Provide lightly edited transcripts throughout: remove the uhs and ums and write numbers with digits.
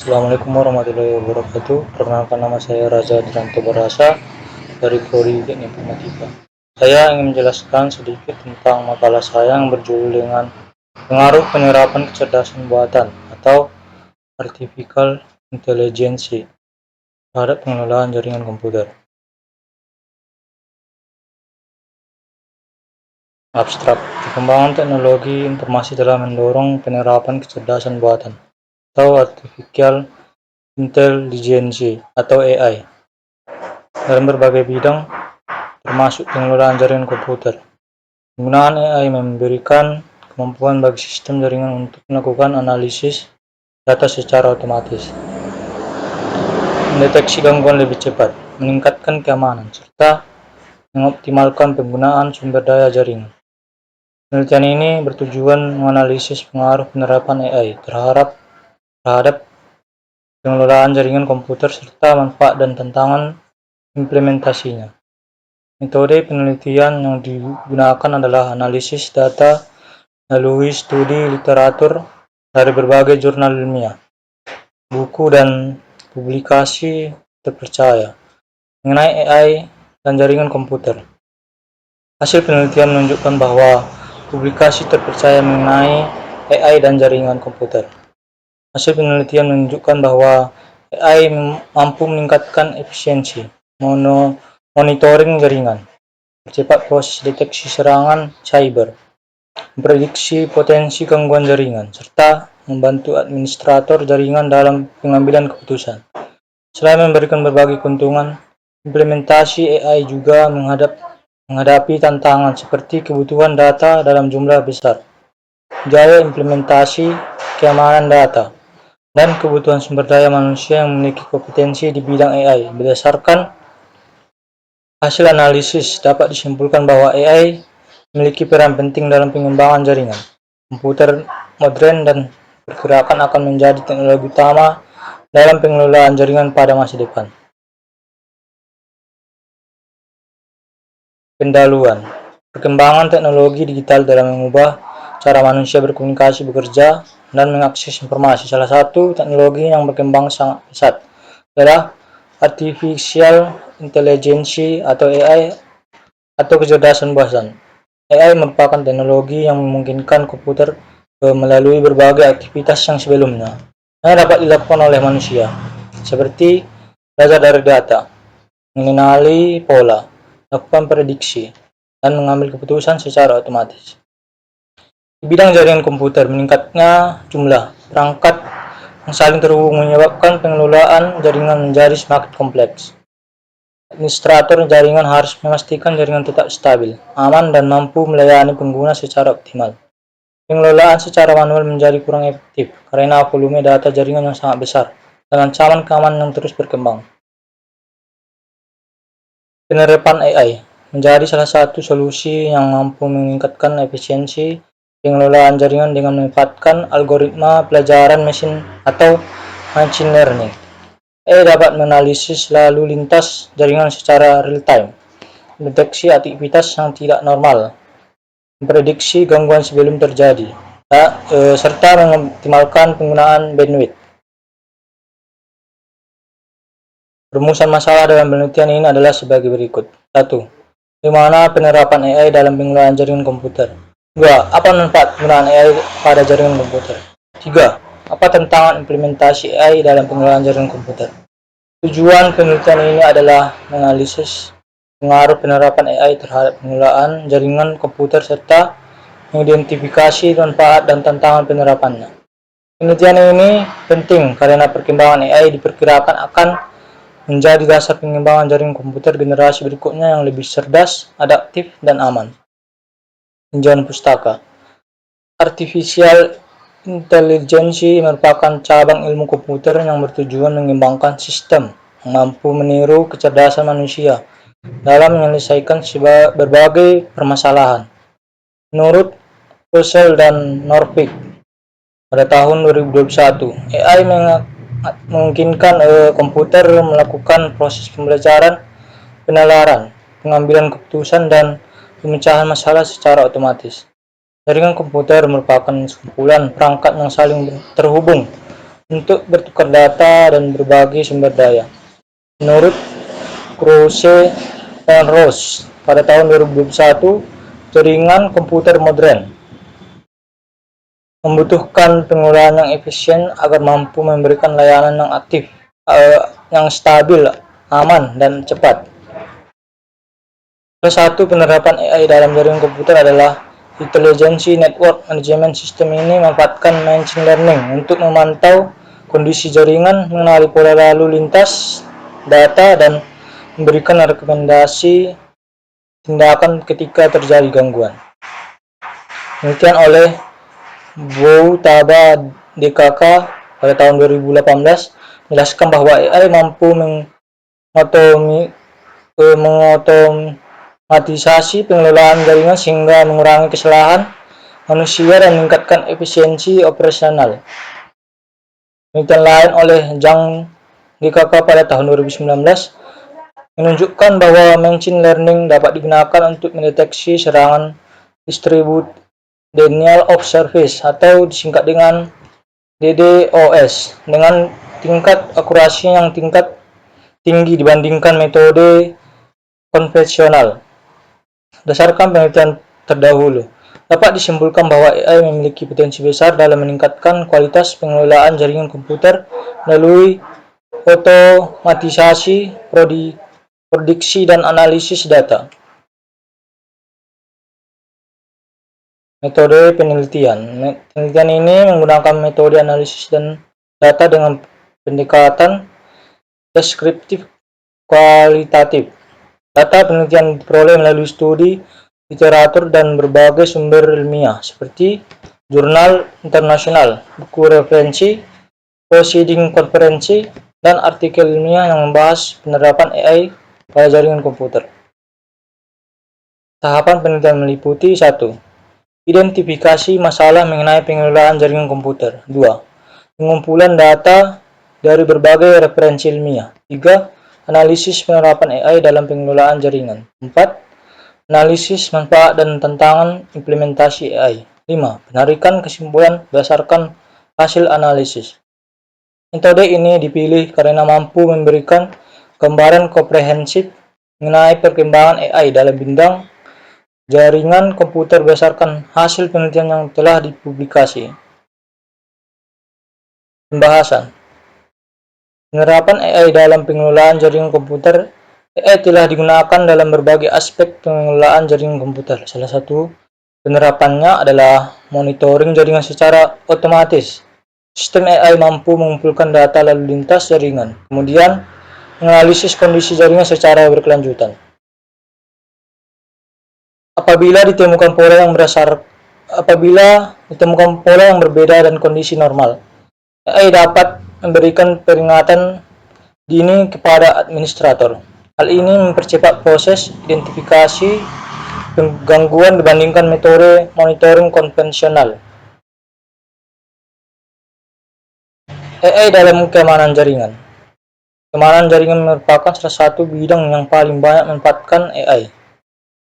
Assalamualaikum warahmatullahi wabarakatuh. Perkenalkan, nama saya Raza Dranto Barasa dari Prodi Teknik Informatika. Saya ingin menjelaskan sedikit tentang makalah saya yang berjudul dengan pengaruh penerapan kecerdasan buatan atau Artificial Intelligence terhadap pengelolaan jaringan komputer. Abstrak, perkembangan teknologi informasi telah mendorong penerapan kecerdasan buatan atau Artificial Intelligence atau AI dalam berbagai bidang, termasuk pengelolaan jaringan komputer. Penggunaan AI memberikan kemampuan bagi sistem jaringan untuk melakukan analisis data secara otomatis, mendeteksi gangguan lebih cepat, meningkatkan keamanan, serta mengoptimalkan penggunaan sumber daya jaringan. Penelitian ini bertujuan menganalisis pengaruh penerapan AI terhadap pengelolaan jaringan komputer serta manfaat dan tantangan implementasinya. Metode penelitian yang digunakan adalah analisis data melalui studi literatur dari berbagai jurnal ilmiah, buku, dan publikasi terpercaya mengenai AI dan jaringan komputer. Hasil penelitian menunjukkan bahwa publikasi terpercaya mengenai AI dan jaringan komputer. Hasil penelitian menunjukkan bahwa AI mampu meningkatkan efisiensi monitoring jaringan, percepat proses deteksi serangan cyber, memprediksi potensi gangguan jaringan, serta membantu administrator jaringan dalam pengambilan keputusan. Selain memberikan berbagai keuntungan, implementasi AI juga menghadapi tantangan seperti kebutuhan data dalam jumlah besar, biaya implementasi, keamanan data, dan kebutuhan sumber daya manusia yang memiliki kompetensi di bidang AI. Berdasarkan hasil analisis, dapat disimpulkan bahwa AI memiliki peran penting dalam pengembangan jaringan komputer modern dan diperkirakan akan menjadi teknologi utama dalam pengelolaan jaringan pada masa depan. Pendahuluan, perkembangan teknologi digital dalam mengubah cara manusia berkomunikasi, bekerja, dan mengakses informasi. Salah satu teknologi yang berkembang sangat pesat adalah Artificial Intelligence atau AI atau kecerdasan buatan. AI merupakan teknologi yang memungkinkan komputer melalui berbagai aktivitas yang sebelumnya hanya dapat dilakukan oleh manusia, seperti belajar dari data, mengenali pola, melakukan prediksi, dan mengambil keputusan secara otomatis. Di bidang jaringan komputer, meningkatnya jumlah perangkat yang saling terhubung menyebabkan pengelolaan jaringan menjadi semakin kompleks. Administrator jaringan harus memastikan jaringan tetap stabil, aman, dan mampu melayani pengguna secara optimal. Pengelolaan secara manual menjadi kurang efektif karena volume data jaringan yang sangat besar dan ancaman keamanan yang terus berkembang. Penerapan AI menjadi salah satu solusi yang mampu meningkatkan efisiensi pengelolaan jaringan dengan memanfaatkan algoritma pelajaran mesin atau machine learning. AI dapat menganalisis lalu lintas jaringan secara real-time, mendeteksi aktivitas yang tidak normal, memprediksi gangguan sebelum terjadi, serta mengoptimalkan penggunaan bandwidth. Rumusan masalah dalam penelitian ini adalah sebagai berikut. 1. Bagaimana penerapan AI dalam pengelolaan jaringan komputer? 2. Apa manfaat penggunaan AI pada jaringan komputer? 3. Apa tantangan implementasi AI dalam pengelolaan jaringan komputer? Tujuan penelitian ini adalah menganalisis pengaruh penerapan AI terhadap pengelolaan jaringan komputer serta mengidentifikasi manfaat dan tantangan penerapannya. Penelitian ini penting karena perkembangan AI diperkirakan akan menjadi dasar pengembangan jaringan komputer generasi berikutnya yang lebih cerdas, adaptif, dan aman. Tinjauan pustaka. Artificial Intelligence merupakan cabang ilmu komputer yang bertujuan mengembangkan sistem yang mampu meniru kecerdasan manusia dalam menyelesaikan berbagai permasalahan. Menurut Russell dan Norvig, pada tahun 2021, AI memungkinkan komputer melakukan proses pembelajaran, penalaran, pengambilan keputusan, dan pemecahan masalah secara otomatis. Jaringan komputer merupakan sekumpulan perangkat yang saling terhubung untuk bertukar data dan berbagi sumber daya. Menurut Kruse dan Ross, pada tahun 2021, jaringan komputer modern membutuhkan penggunaan yang efisien agar mampu memberikan layanan yang yang stabil, aman, dan cepat. Salah satu penerapan AI dalam jaringan komputer adalah Intelligence Network Management System. Ini memanfaatkan machine learning untuk memantau kondisi jaringan, mengenali pola lalu lintas data, dan memberikan rekomendasi tindakan ketika terjadi gangguan. Penelitian oleh Boutaba DKK pada tahun 2018 menjelaskan bahwa AI mampu mengotomatisasi pengelolaan jaringan sehingga mengurangi kesalahan manusia dan meningkatkan efisiensi operasional. Penelitian lain oleh Zhang DKK pada tahun 2019 menunjukkan bahwa machine learning dapat digunakan untuk mendeteksi serangan distributed denial of service atau disingkat dengan DDoS dengan tingkat akurasi yang tinggi dibandingkan metode konvensional. Berdasarkan penelitian terdahulu, dapat disimpulkan bahwa AI memiliki potensi besar dalam meningkatkan kualitas pengelolaan jaringan komputer melalui otomatisasi, prediksi, dan analisis data. Metode penelitian. Penelitian ini menggunakan metode analisis dan data dengan pendekatan deskriptif kualitatif. Data penelitian diperoleh melalui studi literatur dan berbagai sumber ilmiah seperti jurnal internasional, buku referensi, proceeding konferensi, dan artikel ilmiah yang membahas penerapan AI pada jaringan komputer. Tahapan penelitian meliputi 1. Identifikasi masalah mengenai pengelolaan jaringan komputer. 2. Pengumpulan data dari berbagai referensi ilmiah. 3. Analisis penerapan AI dalam pengelolaan jaringan. 4. Analisis manfaat dan tantangan implementasi AI. 5. Penarikan kesimpulan berdasarkan hasil analisis. Metode ini dipilih karena mampu memberikan gambaran komprehensif mengenai perkembangan AI dalam bidang jaringan komputer berdasarkan hasil penelitian yang telah dipublikasi. Pembahasan. Penerapan AI dalam pengelolaan jaringan komputer. AI telah digunakan dalam berbagai aspek pengelolaan jaringan komputer. Salah satu penerapannya adalah monitoring jaringan secara otomatis. Sistem AI mampu mengumpulkan data lalu lintas jaringan, kemudian menganalisis kondisi jaringan secara berkelanjutan. Apabila ditemukan pola yang berbeda dan kondisi normal, AI dapat memberikan peringatan dini kepada administrator. Hal ini mempercepat proses identifikasi gangguan dibandingkan metode monitoring konvensional. AI dalam keamanan jaringan. Keamanan jaringan merupakan salah satu bidang yang paling banyak memanfaatkan AI.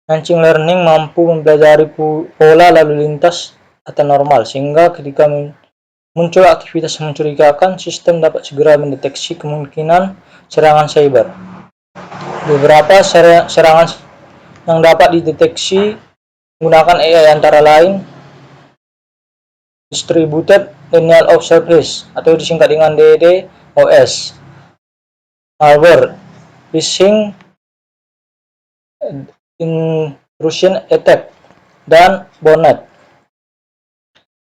Machine learning mampu mempelajari pola lalu lintas data normal, sehingga ketika muncul aktivitas mencurigakan, sistem dapat segera mendeteksi kemungkinan serangan cyber. Beberapa serangan yang dapat dideteksi menggunakan AI antara lain Distributed Denial of Service atau disingkat dengan DDoS, malware, phishing, intrusion attack, dan botnet.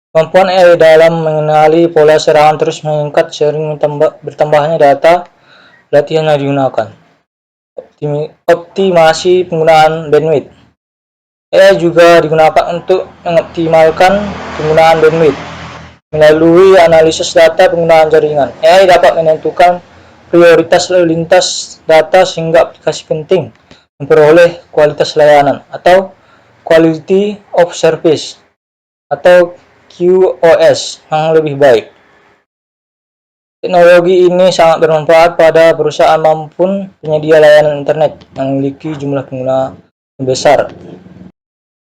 Kemampuan AI dalam mengenali pola serangan terus meningkat seiring bertambahnya data latihan yang digunakan. Optimasi penggunaan bandwidth. AI juga digunakan untuk mengoptimalkan penggunaan bandwidth. Melalui analisis data penggunaan jaringan, AI dapat menentukan prioritas lalu lintas data sehingga aplikasi penting memperoleh kualitas layanan atau quality of service atau QoS yang lebih baik. Teknologi ini sangat bermanfaat pada perusahaan maupun penyedia layanan internet yang memiliki jumlah pengguna yang besar.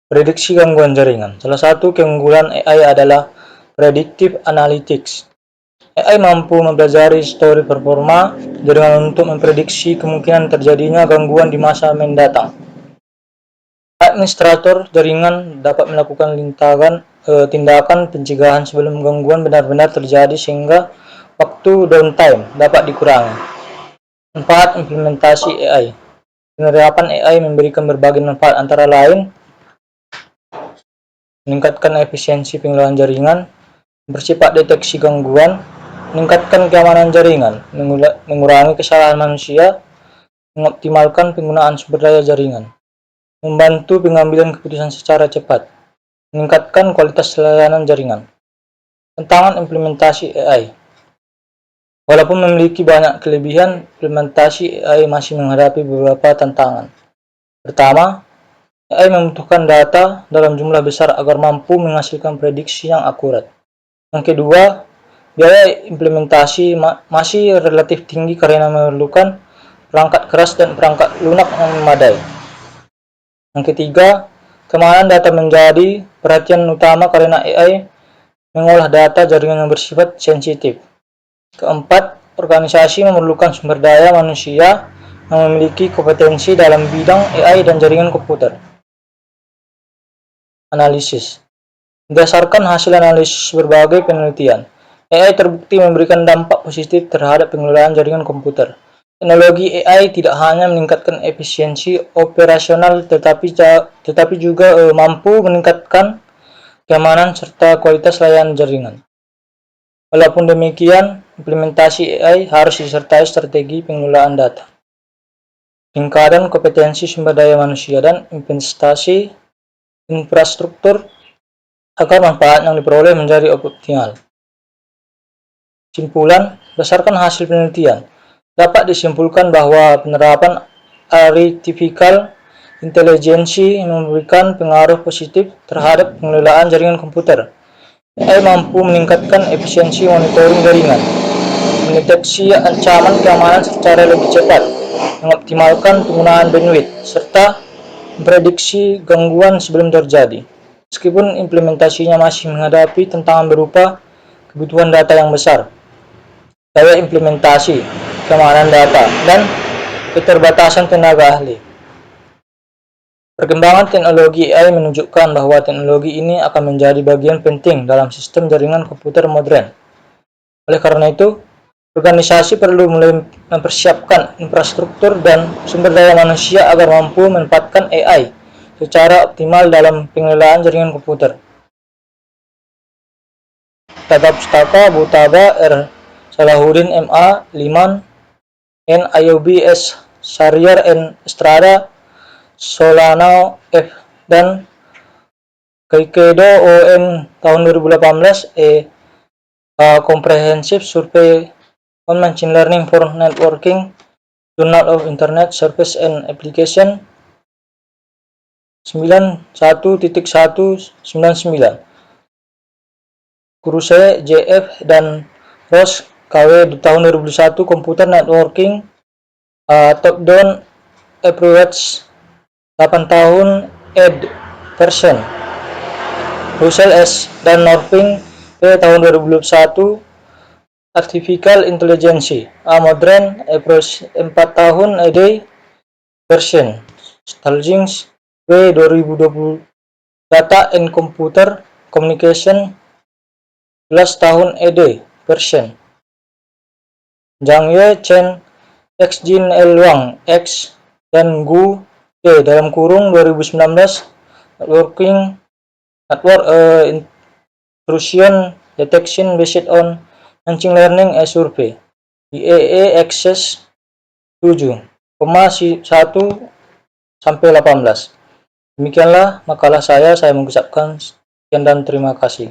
Prediksi gangguan jaringan. Salah satu keunggulan AI adalah predictive analytics. AI mampu mempelajari histori performa jaringan untuk memprediksi kemungkinan terjadinya gangguan di masa mendatang. Administrator jaringan dapat melakukan tindakan pencegahan sebelum gangguan benar-benar terjadi sehingga waktu downtime dapat dikurangi. Manfaat implementasi AI. Penerapan AI memberikan berbagai manfaat antara lain meningkatkan efisiensi pengelolaan jaringan, bersifat deteksi gangguan, meningkatkan keamanan jaringan, mengurangi kesalahan manusia, mengoptimalkan penggunaan sumber daya jaringan, membantu pengambilan keputusan secara cepat, meningkatkan kualitas layanan jaringan. Tantangan implementasi AI. Walaupun memiliki banyak kelebihan, implementasi AI masih menghadapi beberapa tantangan. Pertama, AI membutuhkan data dalam jumlah besar agar mampu menghasilkan prediksi yang akurat. Yang kedua, biaya implementasi masih relatif tinggi karena memerlukan perangkat keras dan perangkat lunak yang memadai. Yang ketiga, keamanan data menjadi perhatian utama karena AI mengolah data jaringan yang bersifat sensitif. Keempat, organisasi memerlukan sumber daya manusia yang memiliki kompetensi dalam bidang AI dan jaringan komputer. Analisis. Berdasarkan hasil analisis berbagai penelitian, AI terbukti memberikan dampak positif terhadap pengelolaan jaringan komputer. Teknologi AI tidak hanya meningkatkan efisiensi operasional tetapi juga mampu meningkatkan keamanan serta kualitas layanan jaringan. Walaupun demikian, implementasi AI harus disertai strategi pengelolaan data, peningkatan kompetensi sumber daya manusia, dan investasi infrastruktur agar manfaat yang diperoleh menjadi optimal. Kesimpulan, berdasarkan hasil penelitian, dapat disimpulkan bahwa penerapan artificial intelligence memberikan pengaruh positif terhadap pengelolaan jaringan komputer. AI mampu meningkatkan efisiensi monitoring jaringan, mendeteksi ancaman keamanan secara lebih cepat, mengoptimalkan penggunaan bandwidth, serta memprediksi gangguan sebelum terjadi. Meskipun implementasinya masih menghadapi tantangan berupa kebutuhan data yang besar, daya implementasi, keamanan data, dan keterbatasan tenaga ahli. Perkembangan teknologi AI menunjukkan bahwa teknologi ini akan menjadi bagian penting dalam sistem jaringan komputer modern. Oleh karena itu, organisasi perlu mulai mempersiapkan infrastruktur dan sumber daya manusia agar mampu memanfaatkan AI secara optimal dalam pengelolaan jaringan komputer. Tata Pustaka Butaba R. Salahuddin MA. Liman N. Ayubi S. Syahriar N. Estrada Solano F. dan Caicedo ON tahun 2018 Comprehensive Survey on Machine Learning for Networking, Journal of Internet Service and Application 91.199. Kruse, JF, dan Ross KW tahun 2021 Computer Networking Top-Down Approach 8 tahun ed. version Russell S. dan Norving P. tahun 2021 Artificial Intelligence A Modern Approach 4 tahun ed. version Stallings W. 2020 Data and Computer Communication 11 tahun ed. version Zhang Chen X. Jin L. Wang X dan Gu D. 2019 Network Intrusion Detection Based on Machine Learning a Survey IEEE Access 7,1 sampai 18. Demikianlah makalah saya mengucapkan sekian dan terima kasih.